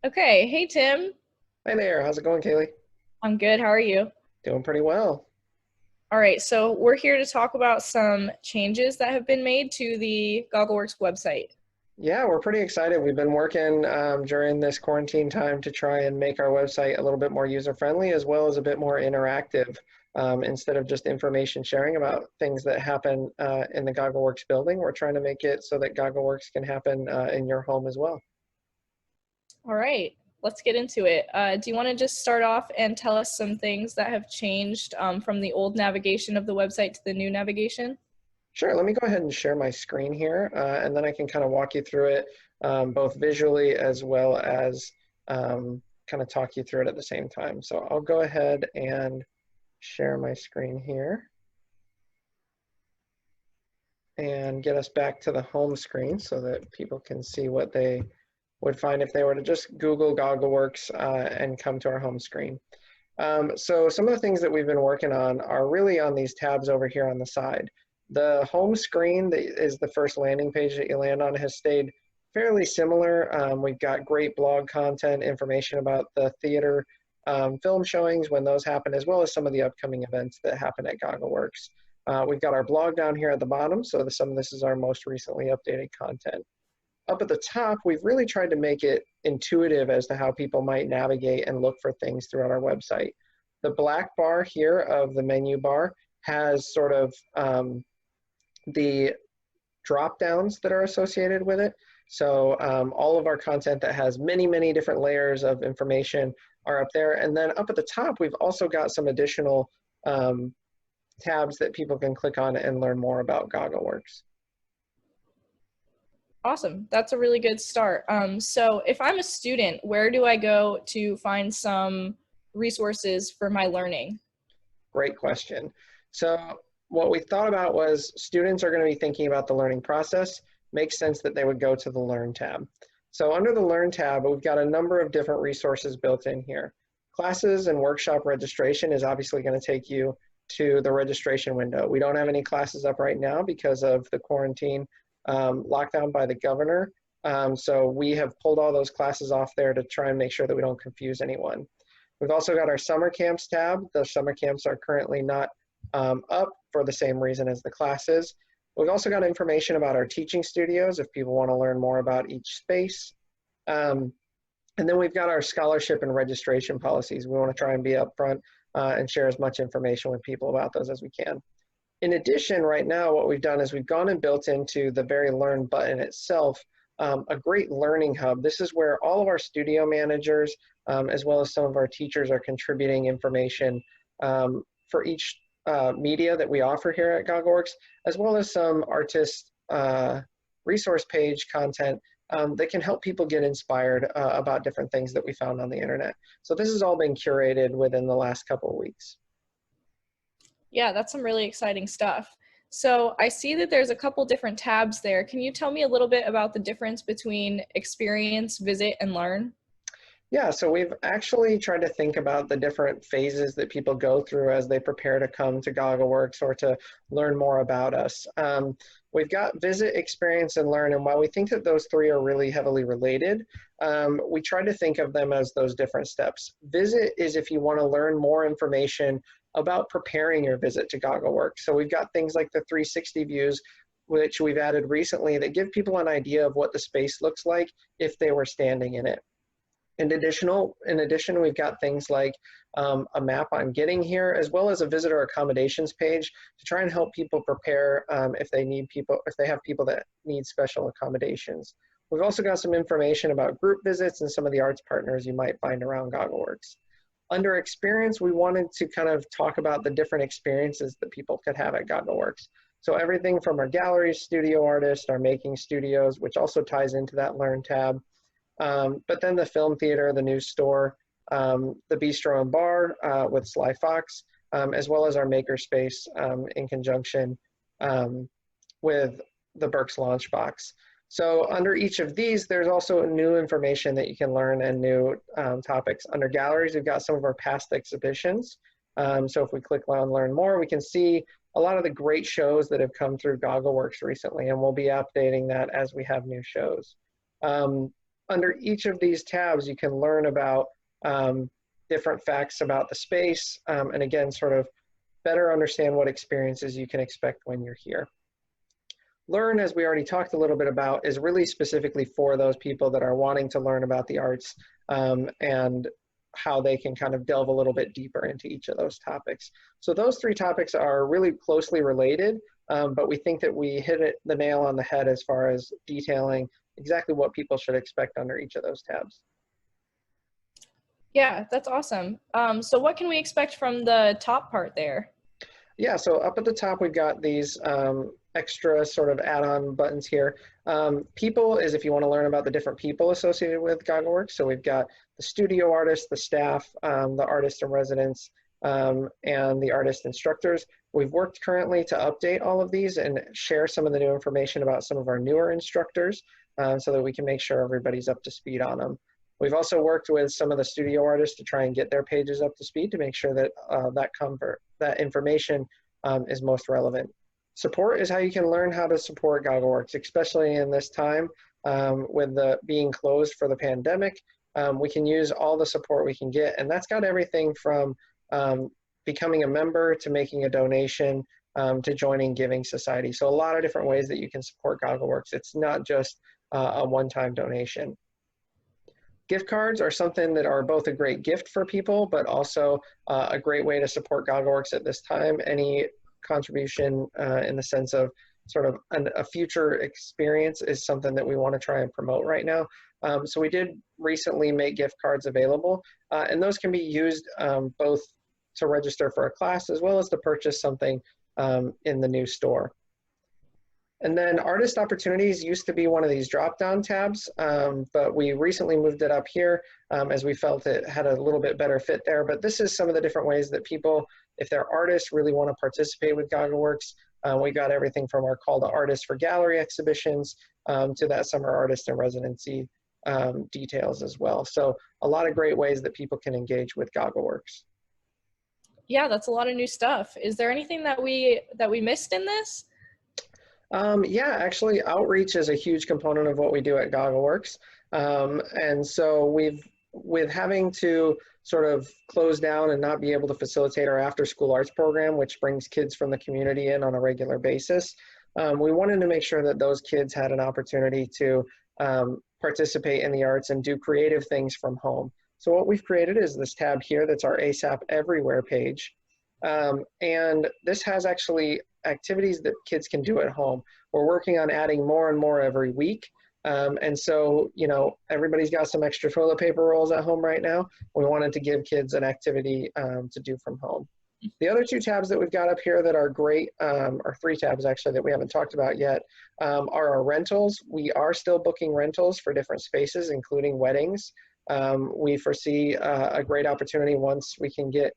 Okay, hey Tim. Hi there, how's it going, Kaylee? I'm good. How are you? Doing pretty well. All right, so we're here to talk about some changes that have been made to the GoggleWorks website. Yeah, we're pretty excited. We've been working during this quarantine time to try and make our website a little bit more user-friendly as well as a bit more interactive instead of just information sharing about things that happen in the GoggleWorks building. We're trying to make it so that GoggleWorks can happen in your home as well. All right, let's get into it. Do you want to just start off and tell us some things that have changed from the old navigation of the website to the new navigation? Sure, let me go ahead and share my screen here and then I can kind of walk you through it both visually as well as kind of talk you through it at the same time. So I'll go ahead and share my screen here and get us back to the home screen so that people can see what they would find if they were to just Google GoggleWorks and come to our home screen. So some of the things that we've been working on are really on these tabs over here on the side. The home screen that is the first landing page that you land on has stayed fairly similar. We've got great blog content, information about the theater film showings when those happen, as well as some of the upcoming events that happen at GoggleWorks. We've got our blog down here at the bottom, so some of this is our most recently updated content. Up at the top, we've really tried to make it intuitive as to how people might navigate and look for things throughout our website. The black bar here of the menu bar has sort of the drop downs that are associated with it. So all of our content that has many, many different layers of information are up there. And then up at the top, we've also got some additional tabs that people can click on and learn more about GoggleWorks. Awesome. That's a really good start. So if I'm a student, where do I go to find some resources for my learning? Great question. So what we thought about was students are going to be thinking about the learning process. Makes sense that they would go to the Learn tab. So under the Learn tab, we've got a number of different resources built in here. Classes and workshop registration is obviously going to take you to the registration window. We don't have any classes up right now because of the quarantine lockdown by the governor. So we have pulled all those classes off there to try and make sure that we don't confuse anyone. We've also got our summer camps tab. The summer camps are currently not up for the same reason as the classes. We've also got information about our teaching studios if people want to learn more about each space. And then we've got our scholarship and registration policies. We want to try and be upfront and share as much information with people about those as we can. In addition, right now, what we've done is we've gone and built into the very Learn button itself a great learning hub. This is where all of our studio managers, as well as some of our teachers, are contributing information for each media that we offer here at GoggleWorks, as well as some artist resource page content that can help people get inspired about different things that we found on the internet. So this has all been curated within the last couple of weeks. Yeah, that's some really exciting stuff. So I see that there's a couple different tabs there. Can you tell me a little bit about the difference between experience, visit, and learn? Yeah, so we've actually tried to think about the different phases that people go through as they prepare to come to GoggleWorks or to learn more about us. We've got visit, experience, and learn, and while we think that those three are really heavily related, we try to think of them as those different steps. Visit is if you want to learn more information about preparing your visit to GoggleWorks. So we've got things like the 360 views, which we've added recently, that give people an idea of what the space looks like if they were standing in it. In addition, we've got things like a map on getting here, as well as a visitor accommodations page to try and help people prepare if they have people that need special accommodations. We've also got some information about group visits and some of the arts partners you might find around GoggleWorks. Under experience, we wanted to kind of talk about the different experiences that people could have at GoggleWorks. So everything from our galleries, studio artists, our making studios, which also ties into that Learn tab, but then the film theater, the news store, the bistro and bar with Sly Fox, as well as our makerspace in conjunction with the Berks Launchbox. So under each of these, there's also new information that you can learn and new topics. Under galleries, we've got some of our past exhibitions. So if we click on Learn More, we can see a lot of the great shows that have come through GoggleWorks recently, and we'll be updating that as we have new shows. under each of these tabs, you can learn about different facts about the space, and again, sort of better understand what experiences you can expect when you're here. Learn, as we already talked a little bit about, is really specifically for those people that are wanting to learn about the arts, and how they can kind of delve a little bit deeper into each of those topics. So those three topics are really closely related, but we think that we hit the nail on the head as far as detailing exactly what people should expect under each of those tabs. Yeah, that's awesome. So what can we expect from the top part there? Yeah, so up at the top, we've got these extra sort of add-on buttons here. People is if you want to learn about the different people associated with GoggleWorks. So we've got the studio artists, the staff, the artists in residence, and the artist instructors. We've worked currently to update all of these and share some of the new information about some of our newer instructors, so that we can make sure everybody's up to speed on them. We've also worked with some of the studio artists to try and get their pages up to speed to make sure that that information is most relevant. Support is how you can learn how to support GoggleWorks, especially in this time with the being closed for the pandemic. We can use all the support we can get, and that's got everything from becoming a member to making a donation to joining Giving Society. So a lot of different ways that you can support GoggleWorks. It's not just a one-time donation. Gift cards are something that are both a great gift for people, but also a great way to support GoggleWorks at this time. Any contribution in the sense of sort of a future experience is something that we want to try and promote right now. So we did recently make gift cards available, and those can be used both to register for a class as well as to purchase something in the new store. And then artist opportunities used to be one of these drop-down tabs, but we recently moved it up here as we felt it had a little bit better fit there. But this is some of the different ways that people, if they're artists, really want to participate with GoggleWorks. We got everything from our call to artists for gallery exhibitions to that summer artist in residency details as well. So a lot of great ways that people can engage with GoggleWorks. Yeah, that's a lot of new stuff. Is there anything that we missed in this? Yeah, actually, outreach is a huge component of what we do at GoggleWorks. And so with having to sort of close down and not be able to facilitate our after-school arts program, which brings kids from the community in on a regular basis, we wanted to make sure that those kids had an opportunity to participate in the arts and do creative things from home. So what we've created is this tab here that's our ASAP Everywhere page. And this has actually activities that kids can do at home. We're working on adding more and more every week. And so, you know, everybody's got some extra toilet paper rolls at home right now. We wanted to give kids an activity to do from home. The other two tabs that we've got up here that are great, or three tabs actually that we haven't talked about yet, are our rentals. We are still booking rentals for different spaces, including weddings. We foresee a great opportunity once we can get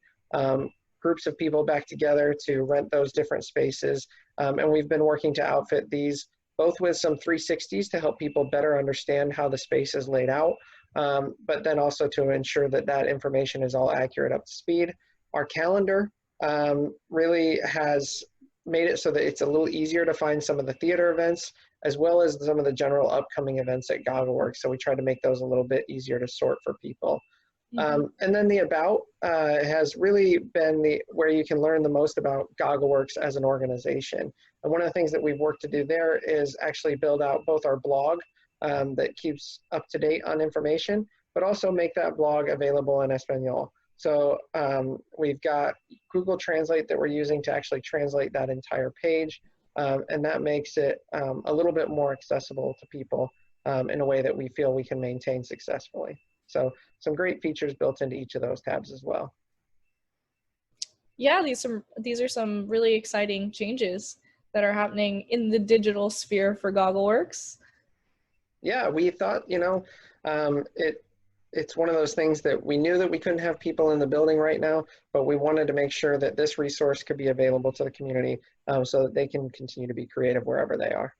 groups of people back together to rent those different spaces. And we've been working to outfit these both with some 360s to help people better understand how the space is laid out, but then also to ensure that that information is all accurate up to speed. Our calendar really has made it so that it's a little easier to find some of the theater events as well as some of the general upcoming events at GoggleWorks. So we try to make those a little bit easier to sort for people. And then the About has really been where you can learn the most about GoggleWorks as an organization. And one of the things that we've worked to do there is actually build out both our blog that keeps up to date on information, but also make that blog available in Espanol. So we've got Google Translate that we're using to actually translate that entire page. And that makes it a little bit more accessible to people in a way that we feel we can maintain successfully. So some great features built into each of those tabs as well. Yeah, these are some really exciting changes that are happening in the digital sphere for GoggleWorks. Yeah, we thought, you know, it's one of those things that we knew that we couldn't have people in the building right now, but we wanted to make sure that this resource could be available to the community so that they can continue to be creative wherever they are.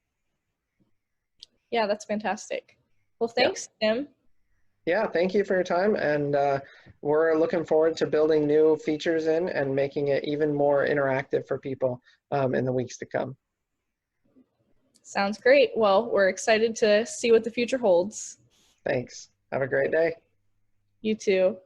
Yeah, that's fantastic. Well, thanks, Tim. Yeah, thank you for your time, and we're looking forward to building new features in and making it even more interactive for people in the weeks to come. Sounds great. Well, we're excited to see what the future holds. Thanks. Have a great day. You too.